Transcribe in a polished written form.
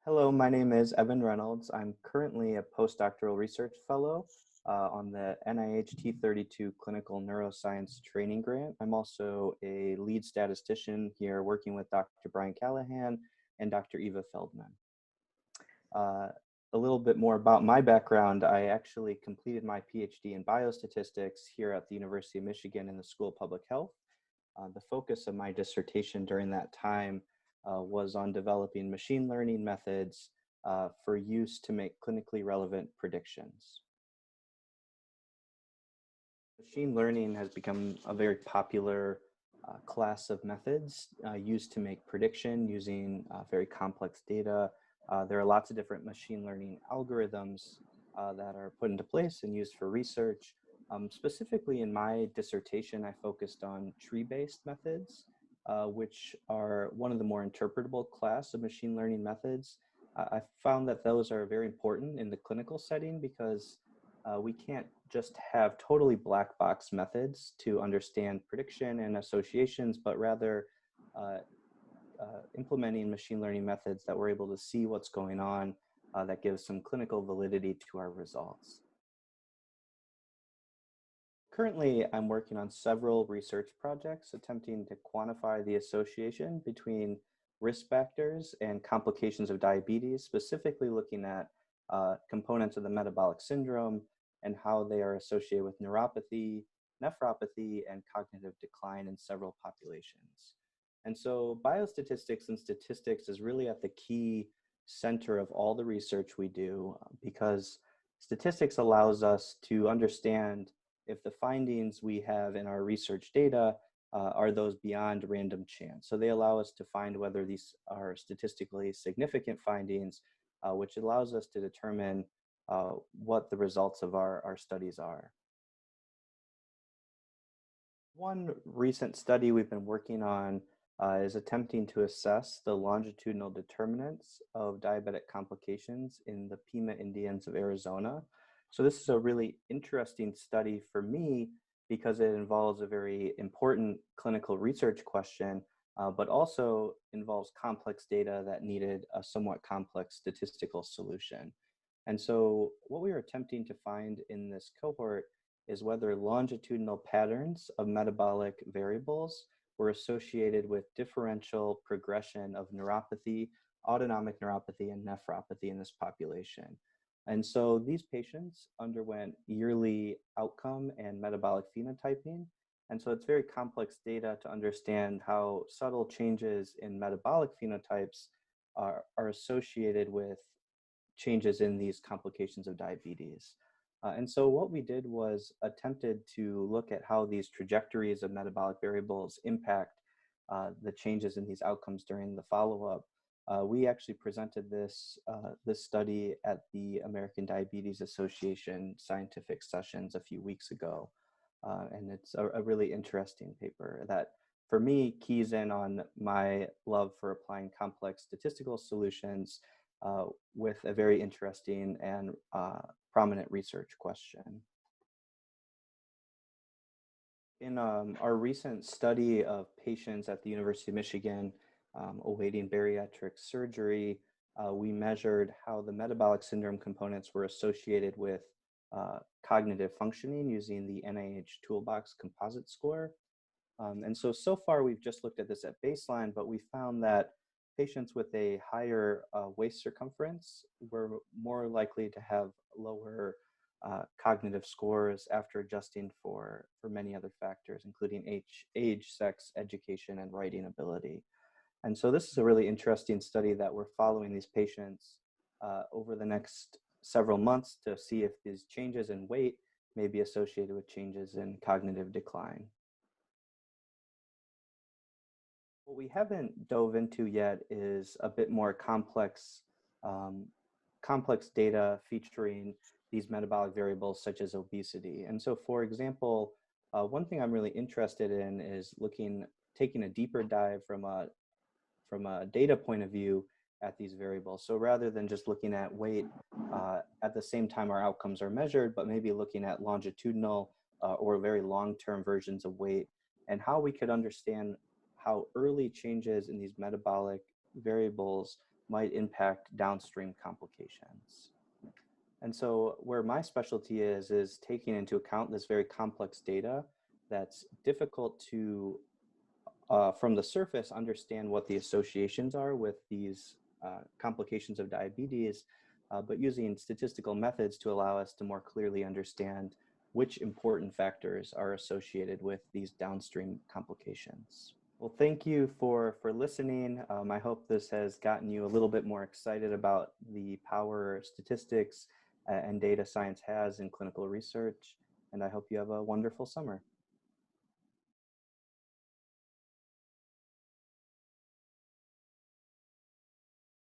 Hello, my name is Evan Reynolds. I'm currently a postdoctoral research fellow on the NIH T32 Clinical Neuroscience Training Grant. I'm also a lead statistician here working with Dr. Brian Callahan and Dr. Eva Feldman. A little bit more about my background. I actually completed my PhD in biostatistics here at the University of Michigan in the School of Public Health. The focus of my dissertation during that time was on developing machine learning methods for use to make clinically relevant predictions. Machine learning has become a very popular class of methods used to make prediction using very complex data. There are lots of different machine learning algorithms that are put into place and used for research. Specifically in my dissertation, I focused on tree-based methods, which are one of the more interpretable class of machine learning methods. I found that those are very important in the clinical setting because we can't just have totally black box methods to understand prediction and associations, but rather implementing machine learning methods that we're able to see what's going on that gives some clinical validity to our results. Currently, I'm working on several research projects attempting to quantify the association between risk factors and complications of diabetes, specifically looking at components of the metabolic syndrome and how they are associated with neuropathy, nephropathy, and cognitive decline in several populations. And so biostatistics and statistics is really at the key center of all the research we do because statistics allows us to understand if the findings we have in our research data are those beyond random chance. So they allow us to find whether these are statistically significant findings, which allows us to determine what the results of our studies are. One recent study we've been working on is attempting to assess the longitudinal determinants of diabetic complications in the Pima Indians of Arizona. So this is a really interesting study for me because it involves a very important clinical research question, but also involves complex data that needed a somewhat complex statistical solution. And so what we were attempting to find in this cohort is whether longitudinal patterns of metabolic variables were associated with differential progression of neuropathy, autonomic neuropathy, and nephropathy in this population. And so these patients underwent yearly outcome and metabolic phenotyping. And so it's very complex data to understand how subtle changes in metabolic phenotypes are associated with changes in these complications of diabetes. And so what we did was attempted to look at how these trajectories of metabolic variables impact the changes in these outcomes during the follow-up. We actually presented this study at the American Diabetes Association scientific sessions a few weeks ago. And it's a really interesting paper that, for me, keys in on my love for applying complex statistical solutions with a very interesting and prominent research question. In our recent study of patients at the University of Michigan awaiting bariatric surgery, we measured how the metabolic syndrome components were associated with cognitive functioning using the NIH Toolbox Composite Score. And so far we've just looked at this at baseline, but we found that patients with a higher waist circumference were more likely to have lower cognitive scores after adjusting for many other factors, including age, sex, education, and writing ability. And so this is a really interesting study that we're following these patients over the next several months to see if these changes in weight may be associated with changes in cognitive decline. What we haven't dove into yet is a bit more complex data featuring these metabolic variables such as obesity. And so, for example, one thing I'm really interested in is taking a deeper dive from a data point of view at these variables. So rather than just looking at weight at the same time our outcomes are measured, but maybe looking at longitudinal or very long-term versions of weight and how we could understand how early changes in these metabolic variables might impact downstream complications. And so where my specialty is taking into account this very complex data that's difficult to, from the surface, understand what the associations are with these complications of diabetes, but using statistical methods to allow us to more clearly understand which important factors are associated with these downstream complications. Well, thank you for listening. I hope this has gotten you a little bit more excited about the power statistics and data science has in clinical research, and I hope you have a wonderful summer.